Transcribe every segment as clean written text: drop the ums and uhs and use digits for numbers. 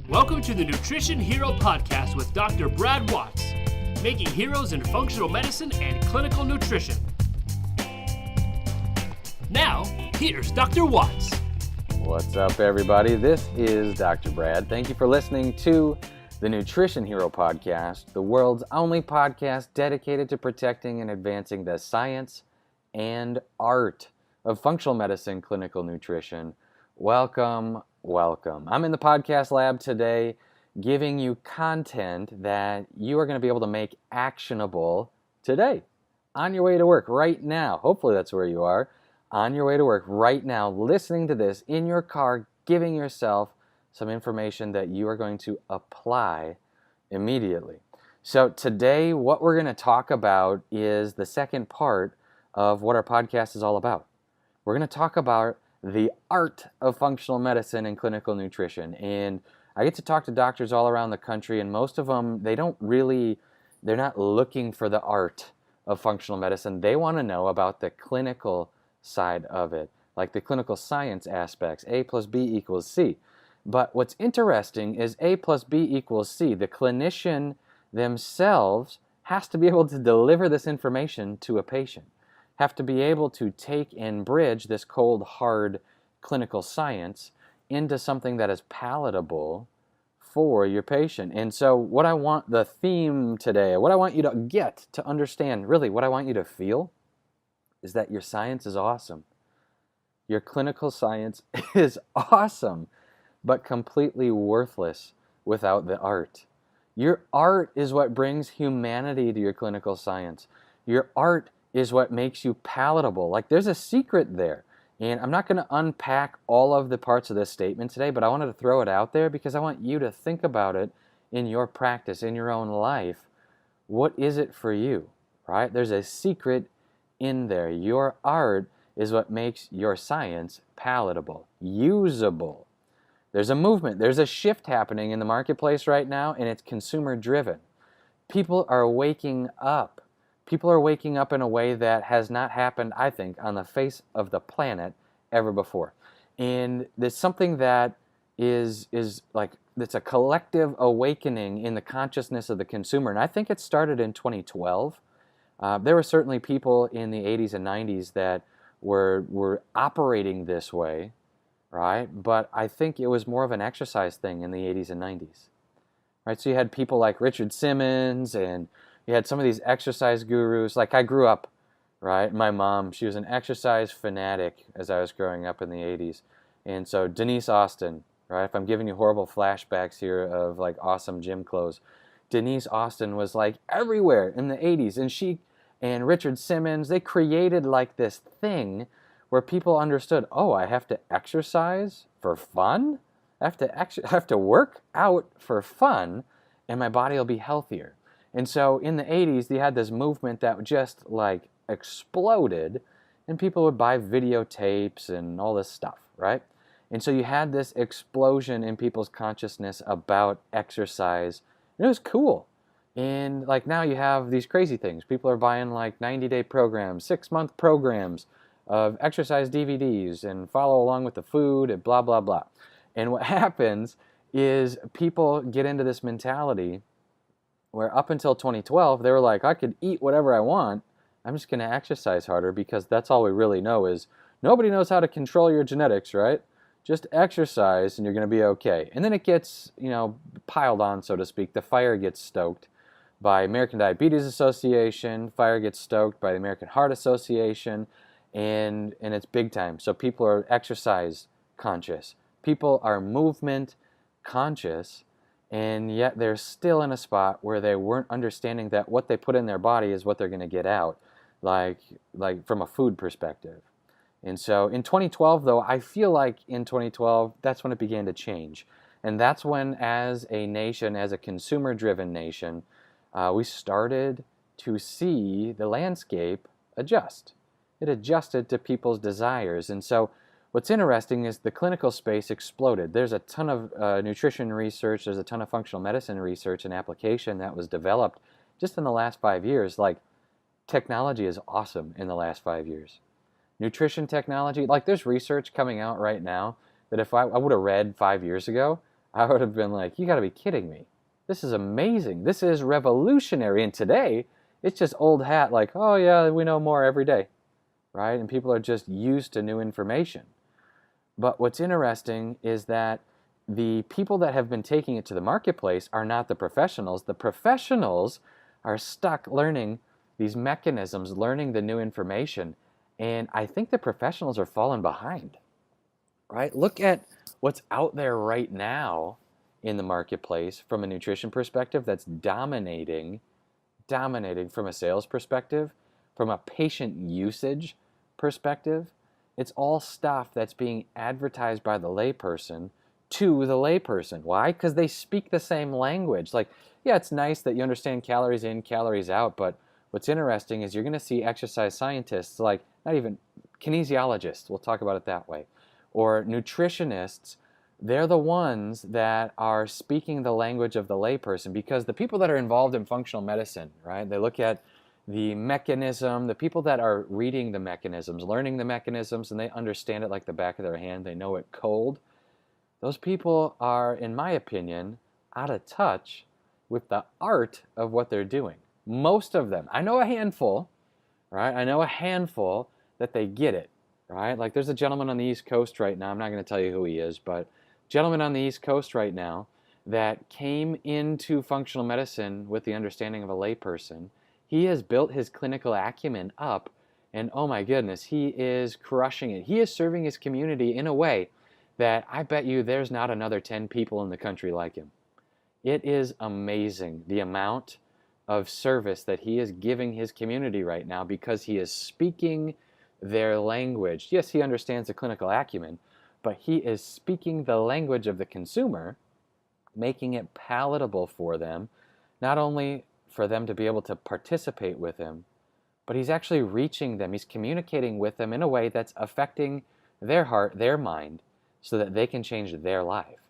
Welcome to the Nutrition Hero Podcast with Dr. Brad Watts, making heroes in functional medicine and clinical nutrition. Now, here's Dr. Watts. What's up, everybody? This is Dr. Brad. Thank you for listening to the Nutrition Hero Podcast, the world's only podcast dedicated to protecting and advancing the science and art of functional medicine, clinical nutrition. Welcome. I'm in the podcast lab today giving you content that you are going to be able to make actionable today on your way to work right now. Hopefully that's where you are. On your way to work right now, listening to this in your car, giving yourself some information that you are going to apply immediately. So today what we're going to talk about is the second part of what our podcast is all about. We're going to talk about the art of functional medicine and clinical nutrition. And I get to talk to doctors all around the country, and most of them, they're not looking for the art of functional medicine. They want to know about the clinical side of it, like the clinical science aspects, A plus B equals C. But what's interesting is A plus B equals C. The clinician themselves has to be able to deliver this information to a patient, have to be able to take and bridge this cold, hard clinical science into something that is palatable for your patient. And so what I want the theme today, what I want you to get to understand, really what I want you to feel is that your science is awesome. Your clinical science is awesome, but completely worthless without the art. Your art is what brings humanity to your clinical science. Your art is what makes you palatable. Like, there's a secret there. And I'm not going to unpack all of the parts of this statement today, but I wanted to throw it out there because I want you to think about it in your practice, in your own life. What is it for you, right? There's a secret in there. Your art is what makes your science palatable, usable. There's a movement, there's a shift happening in the marketplace right now, and it's consumer driven. People are waking up. People are waking up in a way that has not happened, I think, on the face of the planet ever before. And there's something that is like, it's a collective awakening in the consciousness of the consumer. And I think it started in 2012. There were certainly people in the 80s and 90s that were operating this way, right? But I think it was more of an exercise thing in the 80s and 90s, right? So you had people like Richard Simmons, and you had some of these exercise gurus. Like, I grew up, right? My mom, she was an exercise fanatic as I was growing up in the 80s. And so Denise Austin, right? If I'm giving you horrible flashbacks here of like awesome gym clothes, Denise Austin was like everywhere in the 80s. And she and Richard Simmons, they created like this thing where people understood, oh, I have to exercise for fun? I have to work out for fun, and my body will be healthier. And so in the 80s, they had this movement that just like exploded, and people would buy videotapes and all this stuff, right? And so you had this explosion in people's consciousness about exercise, and it was cool. And like now you have these crazy things. People are buying like 90-day programs, 6-month programs of exercise DVDs and follow along with the food and blah, blah, blah. And what happens is people get into this mentality where up until 2012, they were like, I could eat whatever I want. I'm just going to exercise harder because that's all we really know is nobody knows how to control your genetics, right? Just exercise and you're going to be okay. And then it gets, piled on, so to speak. The fire gets stoked by American Diabetes Association. Fire gets stoked by the American Heart Association. And it's big time. So people are exercise conscious. People are movement conscious. And yet they're still in a spot where they weren't understanding that what they put in their body is what they're going to get out, like from a food perspective. And so in 2012, though, I feel like in 2012, that's when it began to change. And that's when, as a nation, as a consumer-driven nation, we started to see the landscape adjust. It adjusted to people's desires. And so what's interesting is the clinical space exploded. There's a ton of nutrition research, there's a ton of functional medicine research and application that was developed just in the last 5 years. Like, technology is awesome in the last 5 years. Nutrition technology, like there's research coming out right now that if I would have read 5 years ago, I would have been like, you got to be kidding me. This is amazing. This is revolutionary. And today, it's just old hat like, oh yeah, we know more every day, right? And people are just used to new information. But what's interesting is that the people that have been taking it to the marketplace are not the professionals. The professionals are stuck learning these mechanisms, learning the new information. And I think the professionals are falling behind, right? Look at what's out there right now in the marketplace from a nutrition perspective that's dominating from a sales perspective, from a patient usage perspective. It's all stuff that's being advertised by the layperson to the layperson. Why? Because they speak the same language. Like, yeah, it's nice that you understand calories in, calories out, but what's interesting is you're going to see exercise scientists, like not even kinesiologists, we'll talk about it that way, or nutritionists. They're the ones that are speaking the language of the layperson, because the people that are involved in functional medicine, right, they look at the mechanism, the people that are reading the mechanisms, learning the mechanisms, and they understand it like the back of their hand, they know it cold. Those people are, in my opinion, out of touch with the art of what they're doing. Most of them. I know a handful, right? I know a handful that they get it, right? Like there's a gentleman on the East Coast right now, I'm not going to tell you who he is, but gentleman on the East Coast right now that came into functional medicine with the understanding of a layperson. He has built his clinical acumen up, and oh my goodness, he is crushing it. He is serving his community in a way that I bet you there's not another 10 people in the country like him. It is amazing the amount of service that he is giving his community right now, because he is speaking their language. Yes, he understands the clinical acumen, but he is speaking the language of the consumer, making it palatable for them, not only for them to be able to participate with him, but he's actually reaching them. He's communicating with them in a way that's affecting their heart, their mind, so that they can change their life.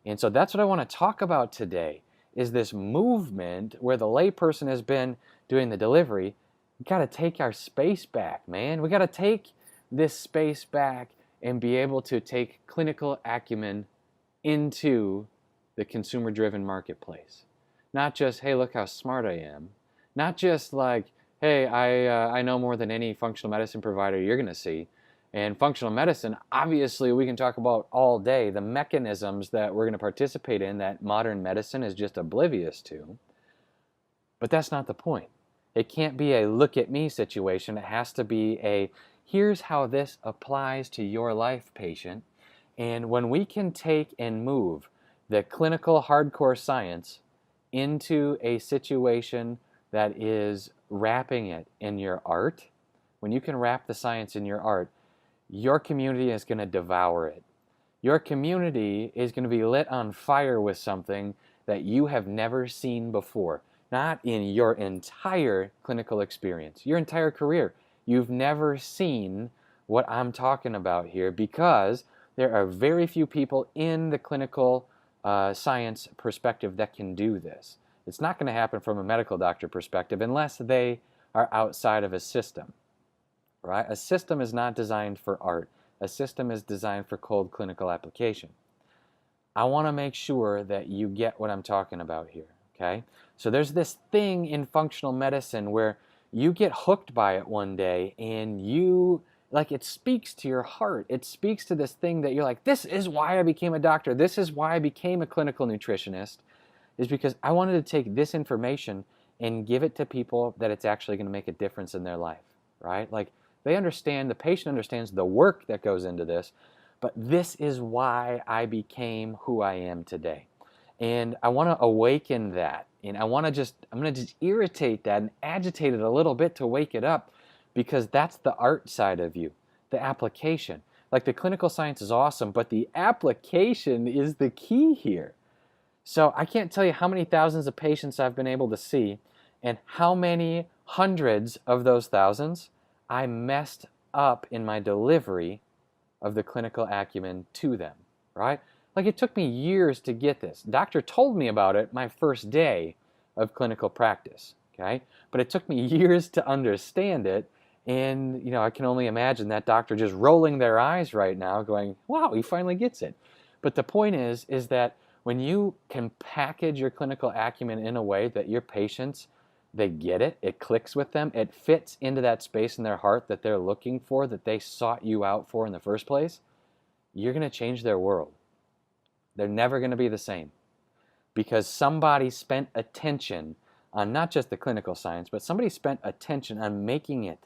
And so that's what I want to talk about today, is this movement where the layperson has been doing the delivery. We got to take our space back, man. We got to take this space back and be able to take clinical acumen into the consumer-driven marketplace. Not just, hey, look how smart I am. Not just like, hey, I know more than any functional medicine provider you're going to see. And functional medicine, obviously, we can talk about all day the mechanisms that we're going to participate in that modern medicine is just oblivious to. But that's not the point. It can't be a look at me situation. It has to be a here's how this applies to your life, patient. And when we can take and move the clinical hardcore science into a situation that is wrapping it in your art, when you can wrap the science in your art, your community is going to devour it. Your community is going to be lit on fire with something that you have never seen before. Not in your entire clinical experience, your entire career. You've never seen what I'm talking about here, because there are very few people in the clinical science perspective that can do this. It's not going to happen from a medical doctor perspective unless they are outside of a system. Right? A system is not designed for art. A system is designed for cold clinical application. I want to make sure that you get what I'm talking about here, okay? So there's this thing in functional medicine where you get hooked by it one day and you, like, it speaks to your heart. It speaks to this thing that you're like, this is why I became a doctor. This is why I became a clinical nutritionist, is because I wanted to take this information and give it to people that it's actually going to make a difference in their life, right? Like, they understand, the patient understands the work that goes into this, but this is why I became who I am today. And I want to awaken that. And I'm going to just irritate that and agitate it a little bit to wake it up, because that's the art side of you, the application. Like, the clinical science is awesome, but the application is the key here. So I can't tell you how many thousands of patients I've been able to see, and how many hundreds of those thousands I messed up in my delivery of the clinical acumen to them, right? Like, it took me years to get this. Doctor told me about it my first day of clinical practice, okay? But it took me years to understand it, and, I can only imagine that doctor just rolling their eyes right now going, wow, he finally gets it. But the point is that when you can package your clinical acumen in a way that your patients, they get it, it clicks with them, it fits into that space in their heart that they're looking for, that they sought you out for in the first place, you're going to change their world. They're never going to be the same because somebody spent attention on not just the clinical science, but somebody spent attention on making it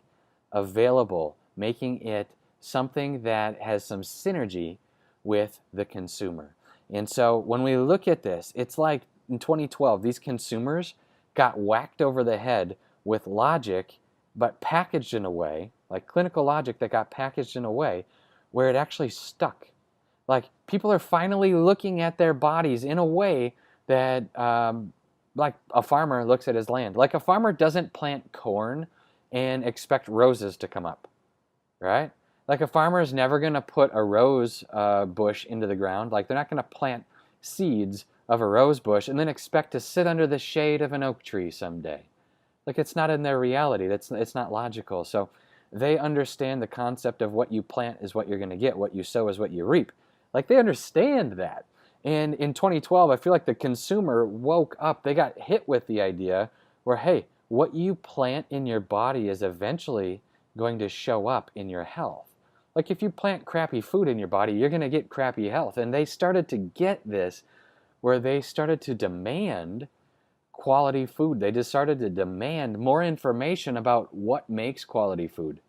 available, making it something that has some synergy with the consumer. And so when we look at this, it's like in 2012, these consumers got whacked over the head with logic, but packaged in a way, like clinical logic that got packaged in a way where it actually stuck. Like people are finally looking at their bodies in a way that like a farmer looks at his land. Like a farmer doesn't plant corn and expect roses to come up, right? Like a farmer is never going to put a rose bush into the ground. Like they're not going to plant seeds of a rose bush and then expect to sit under the shade of an oak tree someday. Like it's not in their reality. It's not logical. So they understand the concept of what you plant is what you're going to get. What you sow is what you reap. Like they understand that. And in 2012, I feel like the consumer woke up. They got hit with the idea where, hey, what you plant in your body is eventually going to show up in your health. Like if you plant crappy food in your body, you're going to get crappy health. And they started to get this where they started to demand quality food. They just started to demand more information about what makes quality food,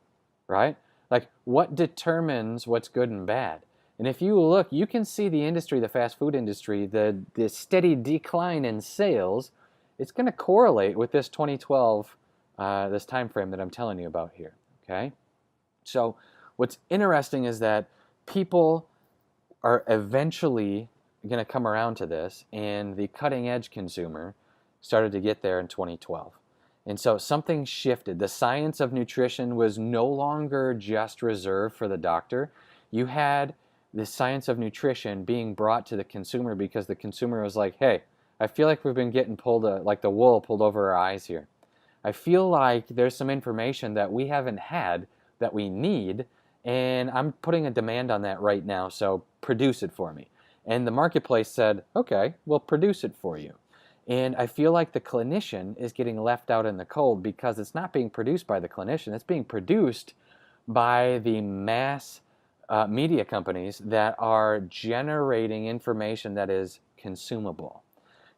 right? Like what determines what's good and bad. And if you look, you can see the industry, the fast food industry, the steady decline in sales, it's going to correlate with this 2012, this time frame that I'm telling you about here, okay? So what's interesting is that people are eventually going to come around to this, and the cutting edge consumer started to get there in 2012. And so something shifted. The science of nutrition was no longer just reserved for the doctor. You had the science of nutrition being brought to the consumer because the consumer was like, hey, I feel like we've been getting pulled, like the wool pulled over our eyes here. I feel like there's some information that we haven't had that we need, and I'm putting a demand on that right now, so produce it for me. And the marketplace said, okay, we'll produce it for you. And I feel like the clinician is getting left out in the cold because it's not being produced by the clinician, it's being produced by the mass media companies that are generating information that is consumable.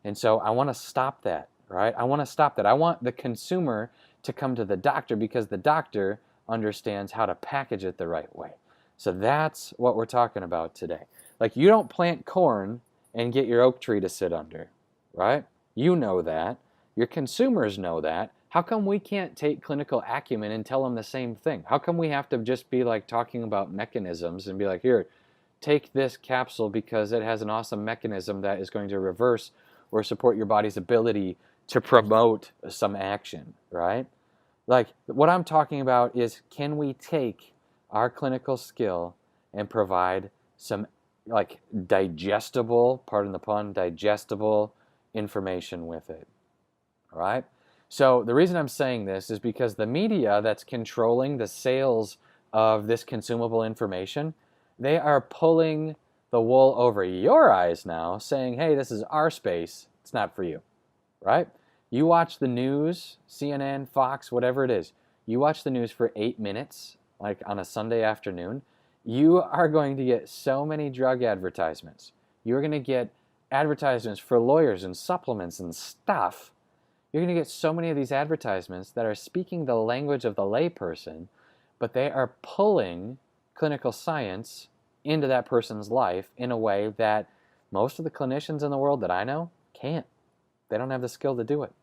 And so I want to stop that, right? I want to stop that. I want the consumer to come to the doctor because the doctor understands how to package it the right way. So that's what we're talking about today. Like you don't plant corn and get your oak tree to sit under, right? You know that. Your consumers know that. How come we can't take clinical acumen and tell them the same thing? How come we have to just be like talking about mechanisms and be like, here, take this capsule because it has an awesome mechanism that is going to reverse or support your body's ability to promote some action, right? Like what I'm talking about is, can we take our clinical skill and provide some like digestible, pardon the pun, digestible information with it, all right? So the reason I'm saying this is because the media that's controlling the sales of this consumable information, they are pulling the wool over your eyes now, saying, hey, this is our space, it's not for you, right? You watch the news, CNN, Fox, whatever it is, you watch the news for 8 minutes, like on a Sunday afternoon, you are going to get so many drug advertisements. You're going to get advertisements for lawyers and supplements and stuff. You're going to get so many of these advertisements that are speaking the language of the layperson, but they are pulling clinical science into that person's life in a way that most of the clinicians in the world that I know can't. They don't have the skill to do it.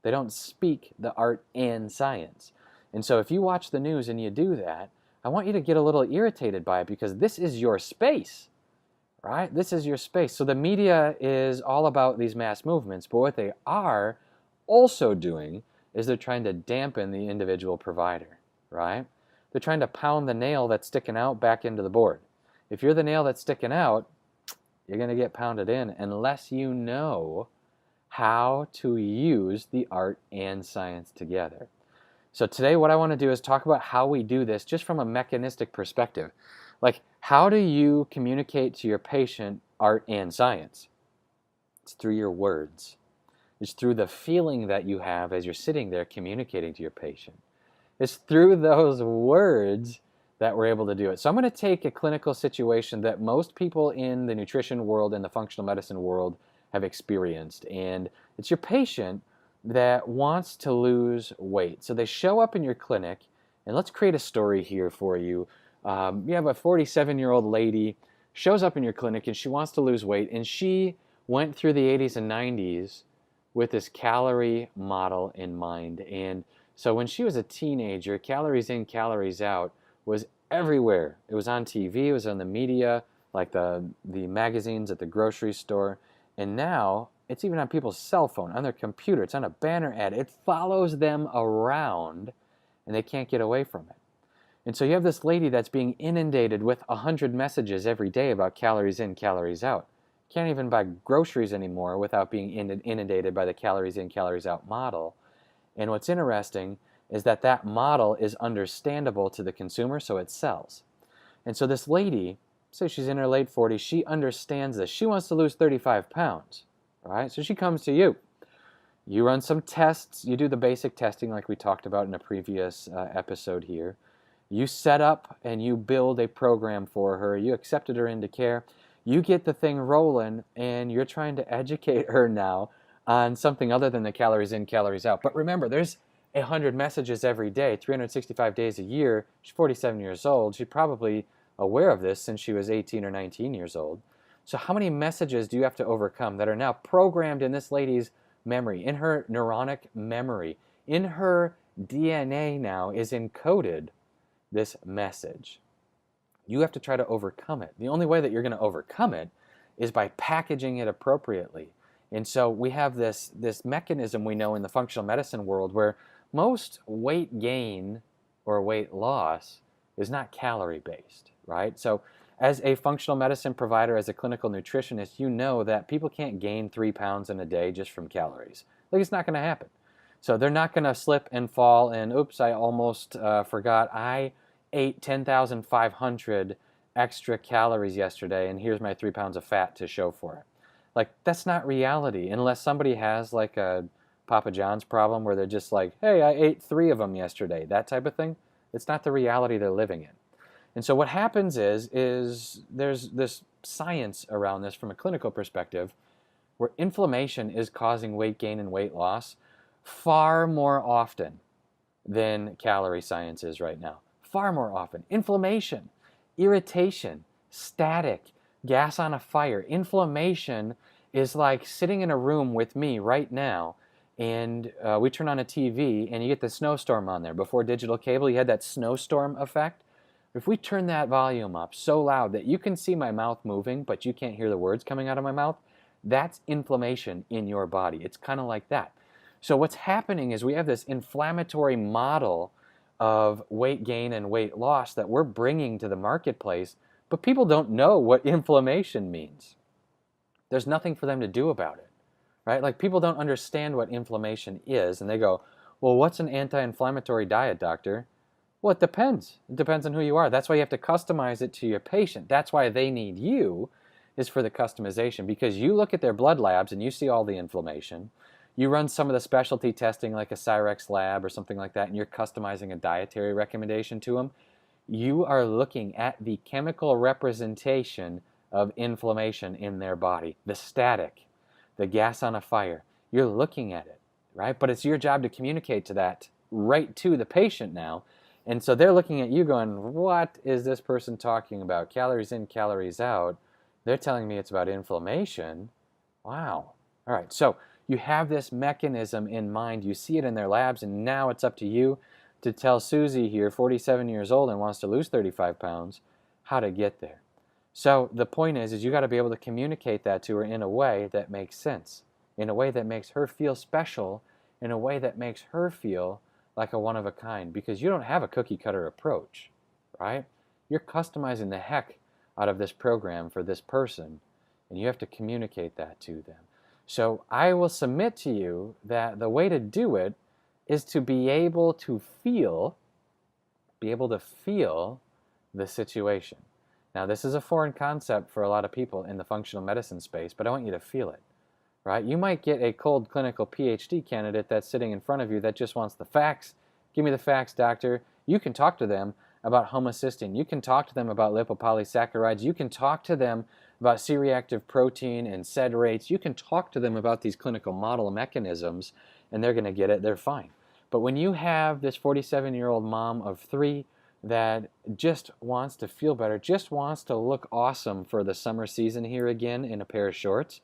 They don't speak the art and science. And so if you watch the news and you do that, I want you to get a little irritated by it because this is your space, right? This is your space. So the media is all about these mass movements, but what they are also doing is they're trying to dampen the individual provider, right? They're trying to pound the nail that's sticking out back into the board. If you're the nail that's sticking out, you're going to get pounded in unless you know how to use the art and science together. So today what I want to do is talk about how we do this just from a mechanistic perspective. Like, how do you communicate to your patient art and science? It's through your words. It's through the feeling that you have as you're sitting there communicating to your patient. It's through those words that we're able to do it. So I'm going to take a clinical situation that most people in the nutrition world and the functional medicine world have experienced. And it's your patient that wants to lose weight. So they show up in your clinic, and let's create a story here for you. You have a 47-year-old lady, shows up in your clinic, and she wants to lose weight, and she went through the 80s and 90s with this calorie model in mind. And so when she was a teenager, calories in, calories out was everywhere. It was on TV, it was on the media, like the magazines at the grocery store. And now it's even on people's cell phone, on their computer. It's on a banner ad. It follows them around, and they can't get away from it. And so you have this lady that's being inundated with 100 messages every day about calories in, calories out. Can't even buy groceries anymore without being inundated by the calories in, calories out model. And what's interesting is that that model is understandable to the consumer, so it sells. And so this lady, say she's in her late 40s, she understands this. She wants to lose 35 pounds, right? So she comes to you. You run some tests. You do the basic testing like we talked about in a previous episode here. You set up and you build a program for her. You accepted her into care. You get the thing rolling, and you're trying to educate her now on something other than the calories in, calories out. But remember, there's 100 messages every day, 365 days a year. She's 47 years old. She's probably aware of this since she was 18 or 19 years old. So how many messages do you have to overcome that are now programmed in this lady's memory, in her neuronic memory, in her DNA now is encoded this message? You have to try to overcome it. The only way that you're going to overcome it is by packaging it appropriately. And so we have this mechanism we know in the functional medicine world where most weight gain or weight loss is not calorie based, right? So as a functional medicine provider, as a clinical nutritionist, you know that people can't gain 3 pounds in a day just from calories. Like, it's not going to happen. So they're not going to slip and fall and, oops, I almost forgot. I ate 10,500 extra calories yesterday, and here's my 3 pounds of fat to show for it. Like, that's not reality, unless somebody has like a Papa John's problem where they're just like, hey, I ate 3 of them yesterday, that type of thing. It's not the reality they're living in. And so what happens is there's this science around this from a clinical perspective where inflammation is causing weight gain and weight loss far more often than calorie science is right now. Far more often. Inflammation, irritation, static, gas on a fire. Inflammation is like sitting in a room with me right now, and we turn on a TV and you get the snowstorm on there. Before digital cable, you had that snowstorm effect. If we turn that volume up so loud that you can see my mouth moving, but you can't hear the words coming out of my mouth, that's inflammation in your body. It's kind of like that. So what's happening is we have this inflammatory model of weight gain and weight loss that we're bringing to the marketplace, but people don't know what inflammation means. There's nothing for them to do about it, right? Like, people don't understand what inflammation is, and they go, well, what's an anti-inflammatory diet, doctor? Well, it depends. It depends on who you are. That's why you have to customize it to your patient. That's why they need you, is for the customization, because you look at their blood labs and you see all the inflammation. You run some of the specialty testing like a Cyrex lab or something like that, and you're customizing a dietary recommendation to them. You are looking at the chemical representation of inflammation in their body, the static, the gas on a fire. You're looking at it, right? But it's your job to communicate to that right to the patient now. And so they're looking at you going, what is this person talking about? Calories in, calories out. They're telling me it's about inflammation. Wow. All right, so you have this mechanism in mind. You see it in their labs, and now it's up to you to tell Susie here, 47 years old and wants to lose 35 pounds, how to get there. So the point is you got to be able to communicate that to her in a way that makes sense, in a way that makes her feel special, in a way that makes her feel like a one of a kind, because you don't have a cookie cutter approach, right? You're customizing the heck out of this program for this person, and you have to communicate that to them. So I will submit to you that the way to do it is to be able to feel the situation. Now, this is a foreign concept for a lot of people in the functional medicine space, but I want you to feel it. right? You might get a cold clinical PhD candidate that's sitting in front of you that just wants the facts. Give me the facts, doctor. You can talk to them about homocysteine. You can talk to them about lipopolysaccharides. You can talk to them about C-reactive protein and SED rates. You can talk to them about these clinical model mechanisms, and they're going to get it. They're fine. But when you have this 47-year-old mom of 3 that just wants to feel better, just wants to look awesome for the summer season here again in a pair of shorts,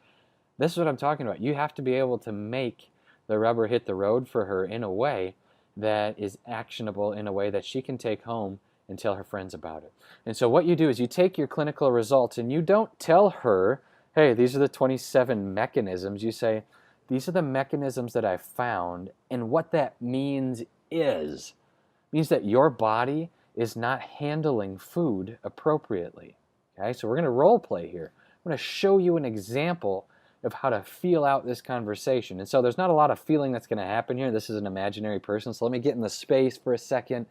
this is what I'm talking about. You have to be able to make the rubber hit the road for her in a way that is actionable, in a way that she can take home and tell her friends about it. And so what you do is you take your clinical results and you don't tell her, hey, these are the 27 mechanisms. You say, these are the mechanisms that I found, and what that means means that your body is not handling food appropriately. Okay, so we're going to role play here. I'm going to show you an example of how to feel out this conversation. And so there's not a lot of feeling that's going to happen here. This is an imaginary person, so let me get in the space for a second.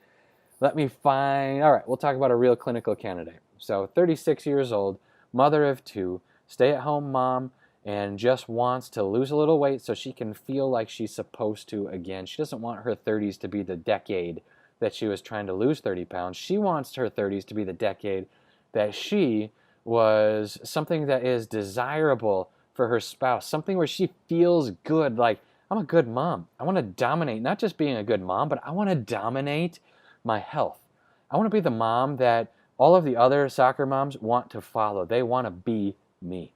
Let me find, all right, we'll talk about a real clinical candidate. So 36 years old, mother of 2, stay-at-home mom, and just wants to lose a little weight so she can feel like she's supposed to again. She doesn't want her 30s to be the decade that she was trying to lose 30 pounds. She wants her 30s to be the decade that she was something that is desirable for her spouse, something where she feels good, like, I'm a good mom. I want to dominate, not just being a good mom, but I want to dominate my health. I want to be the mom that all of the other soccer moms want to follow. They want to be me.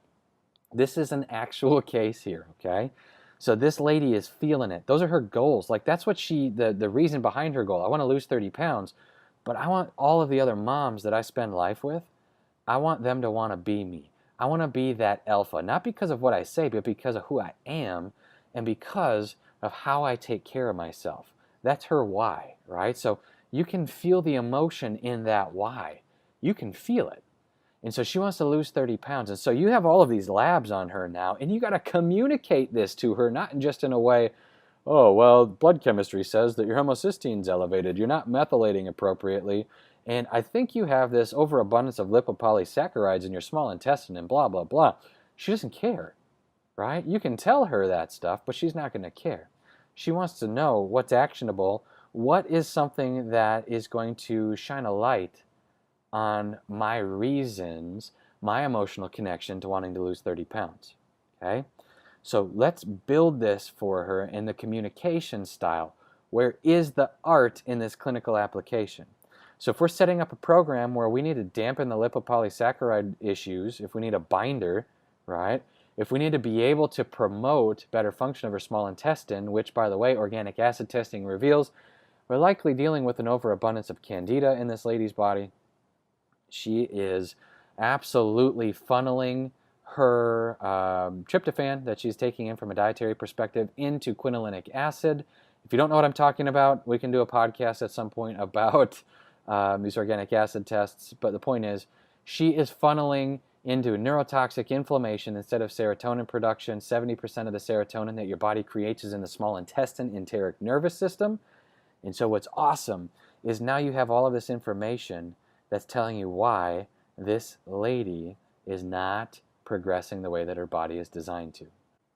This is an actual case here, okay? So this lady is feeling it. Those are her goals. Like, that's what the reason behind her goal. I want to lose 30 pounds, but I want all of the other moms that I spend life with, I want them to want to be me. I want to be that alpha, not because of what I say, but because of who I am and because of how I take care of myself. That's her why, right? So you can feel the emotion in that why. You can feel it. And so she wants to lose 30 pounds. And so you have all of these labs on her now, and you got to communicate this to her, not just in a way, oh, well, blood chemistry says that your homocysteine's elevated. You're not methylating appropriately. And I think you have this overabundance of lipopolysaccharides in your small intestine and blah, blah, blah. She doesn't care, right? You can tell her that stuff, but she's not going to care. She wants to know what's actionable, what is something that is going to shine a light on my reasons, my emotional connection to wanting to lose 30 pounds, okay? So let's build this for her in the communication style. Where is the art in this clinical application? So if we're setting up a program where we need to dampen the lipopolysaccharide issues, if we need a binder, right? If we need to be able to promote better function of our small intestine, which, by the way, organic acid testing reveals, we're likely dealing with an overabundance of candida in this lady's body. She is absolutely funneling her tryptophan that she's taking in from a dietary perspective into quinolinic acid. If you don't know what I'm talking about, we can do a podcast at some point about these organic acid tests. But the point is, she is funneling into neurotoxic inflammation instead of serotonin production. 70% of the serotonin that your body creates is in the small intestine, enteric nervous system. And so what's awesome is now you have all of this information that's telling you why this lady is not progressing the way that her body is designed to.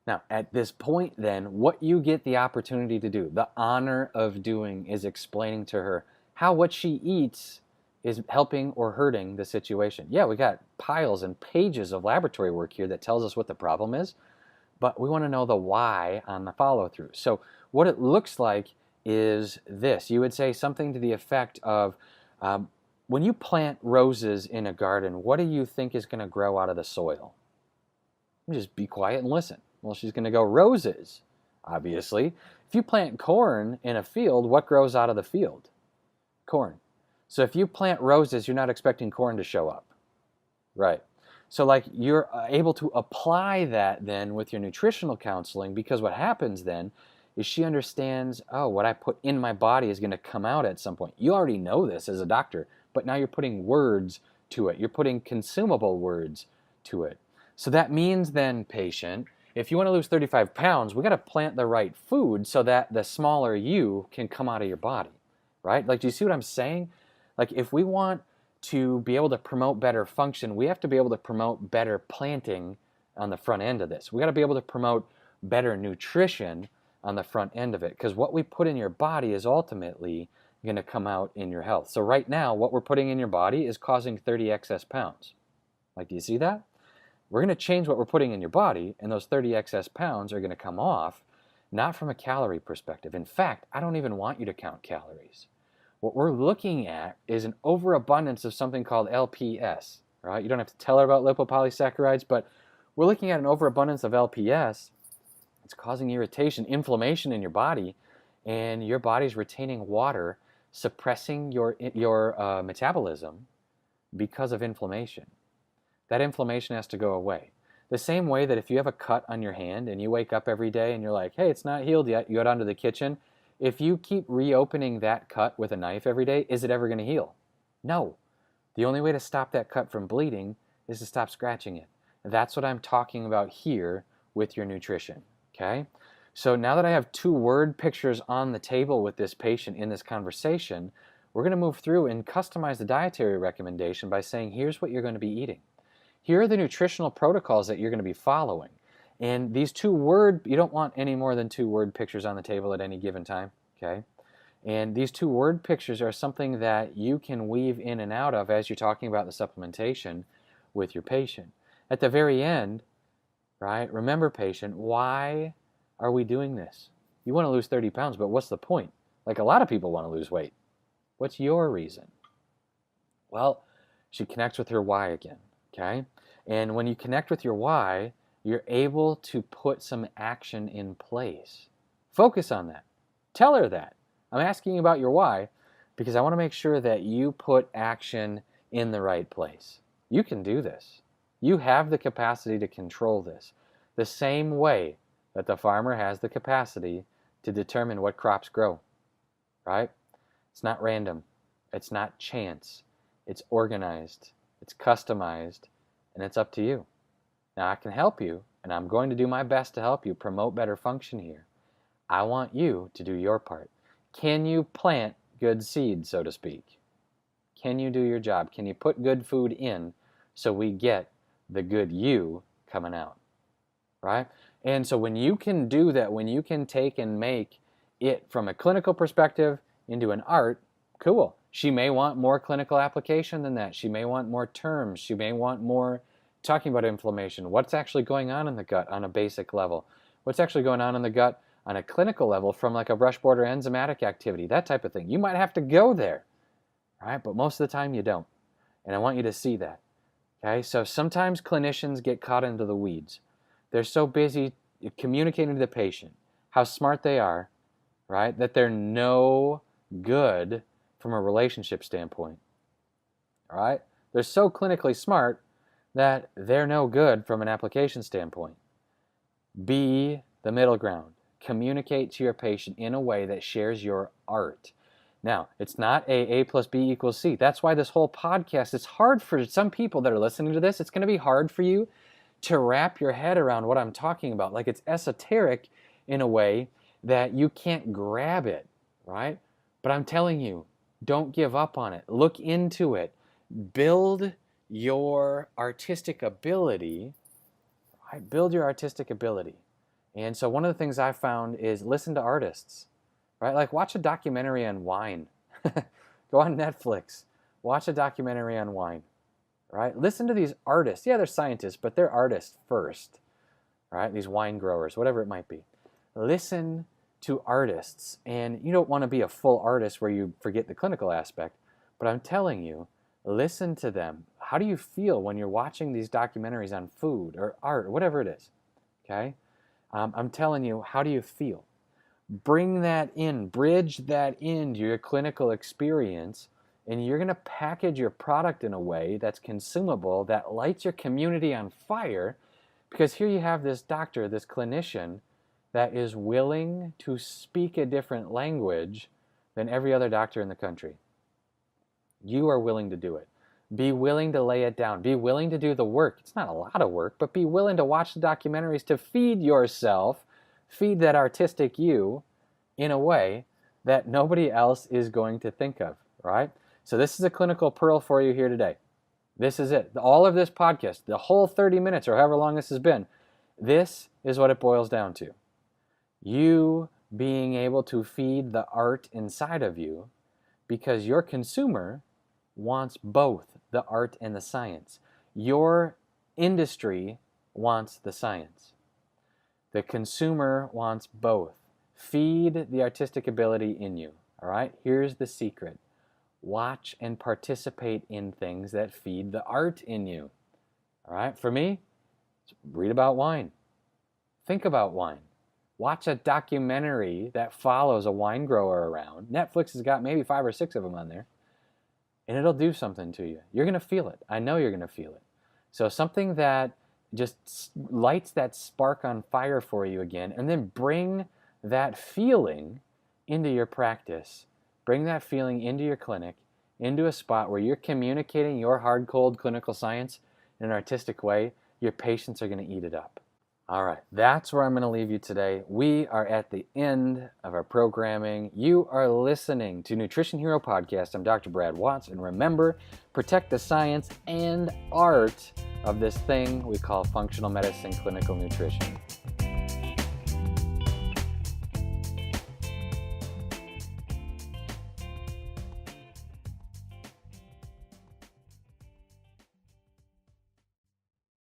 Now, at this point then, what you get the opportunity to do, the honor of doing, is explaining to her how what she eats is helping or hurting the situation. Yeah, we got piles and pages of laboratory work here that tells us what the problem is, but we want to know the why on the follow-through. So what it looks like is this. You would say something to the effect of, when you plant roses in a garden, what do you think is going to grow out of the soil? Just be quiet and listen. Well, she's going to go roses, obviously. If you plant corn in a field, what grows out of the field? Corn. So if you plant roses, you're not expecting corn to show up. Right. So like you're able to apply that then with your nutritional counseling, because what happens then is she understands, oh, what I put in my body is going to come out at some point. You already know this as a doctor, but now you're putting words to it. You're putting consumable words to it. So that means then, patient, if you want to lose 35 pounds, we got to plant the right food so that the smaller you can come out of your body, right? Like, do you see what I'm saying? Like, if we want to be able to promote better function, we have to be able to promote better planting on the front end of this. We got to be able to promote better nutrition on the front end of it, because what we put in your body is ultimately going to come out in your health. So right now, what we're putting in your body is causing 30 excess pounds. Like, do you see that? We're going to change what we're putting in your body, and those 30 excess pounds are going to come off, not from a calorie perspective. In fact, I don't even want you to count calories. What we're looking at is an overabundance of something called LPS, right? You don't have to tell her about lipopolysaccharides, but we're looking at an overabundance of LPS. It's causing irritation, inflammation in your body, and your body's retaining water, suppressing your metabolism because of inflammation. That inflammation has to go away. The same way that if you have a cut on your hand and you wake up every day and you're like, hey, it's not healed yet, you go down to the kitchen. If you keep reopening that cut with a knife every day, is it ever going to heal? No. The only way to stop that cut from bleeding is to stop scratching it. That's what I'm talking about here with your nutrition, okay? So now that I have 2 word pictures on the table with this patient in this conversation, we're going to move through and customize the dietary recommendation by saying, here's what you're going to be eating. Here are the nutritional protocols that you're going to be following. And these 2 word, you don't want any more than 2 word pictures on the table at any given time, okay? And these 2 word pictures are something that you can weave in and out of as you're talking about the supplementation with your patient. At the very end, right, remember patient, why are we doing this? You want to lose 30 pounds, but what's the point? Like, a lot of people want to lose weight. What's your reason? Well, she connects with her why again, okay? And when you connect with your why, you're able to put some action in place. Focus on that. Tell her that. I'm asking you about your why because I want to make sure that you put action in the right place. You can do this. You have the capacity to control this. The same way that the farmer has the capacity to determine what crops grow, right? It's not random. It's not chance. It's organized. It's customized, and it's up to you. Now, I can help you, and I'm going to do my best to help you promote better function here. I want you to do your part. Can you plant good seed, so to speak? Can you do your job? Can you put good food in so we get the good you coming out, right? And so when you can do that, when you can take and make it from a clinical perspective into an art, cool. She may want more clinical application than that. She may want more terms. She may want more talking about inflammation. What's actually going on in the gut on a basic level? What's actually going on in the gut on a clinical level from like a brush border enzymatic activity, that type of thing. You might have to go there, right? But most of the time you don't. And I want you to see that. Okay, so sometimes clinicians get caught into the weeds. They're so busy communicating to the patient how smart they are, right, that they're no good from a relationship standpoint. All right? They're so clinically smart that they're no good from an application standpoint. Be the middle ground. Communicate to your patient in a way that shares your art. Now, it's not A plus B equals C. That's why this whole podcast, it's hard for some people that are listening to this. It's going to be hard for you to wrap your head around what I'm talking about. Like, it's esoteric in a way that you can't grab it, right? But I'm telling you, don't give up on it. Look into it. Build your artistic ability, right? Build your artistic ability. And so one of the things I found is listen to artists, right? Like, watch a documentary on wine. Go on Netflix. Watch a documentary on wine, right? Listen to these artists. Yeah, they're scientists, but they're artists first, right? These wine growers, whatever it might be. Listen to artists. And you don't want to be a full artist where you forget the clinical aspect, but I'm telling you, listen to them. How do you feel when you're watching these documentaries on food or art or whatever it is, okay? I'm telling you, how do you feel? Bring that in, bridge that into your clinical experience, and you're going to package your product in a way that's consumable, that lights your community on fire, because here you have this doctor, this clinician, that is willing to speak a different language than every other doctor in the country. You are willing to do it. Be willing to lay it down. Be willing to do the work. It's not a lot of work, but be willing to watch the documentaries to feed yourself, feed that artistic you in a way that nobody else is going to think of, right? So this is a clinical pearl for you here today. This is it. All of this podcast, the whole 30 minutes or however long this has been, this is what it boils down to. You being able to feed the art inside of you because your consumer wants both the art and the science. Your industry wants the science. The consumer wants both. Feed the artistic ability in you. All right? Here's the secret. Watch and participate in things that feed the art in you. All right? For me, read about wine. Think about wine. Watch a documentary that follows a wine grower around. Netflix has got maybe 5 or 6 of them on there. And it'll do something to you. You're going to feel it. I know you're going to feel it. So something that just lights that spark on fire for you again, and then bring that feeling into your practice. Bring that feeling into your clinic, into a spot where you're communicating your hard, cold clinical science in an artistic way. Your patients are going to eat it up. All right, that's where I'm going to leave you today. We are at the end of our programming. You are listening to Nutrition Hero Podcast. I'm Dr. Brad Watts, and remember, protect the science and art of this thing we call functional medicine clinical nutrition.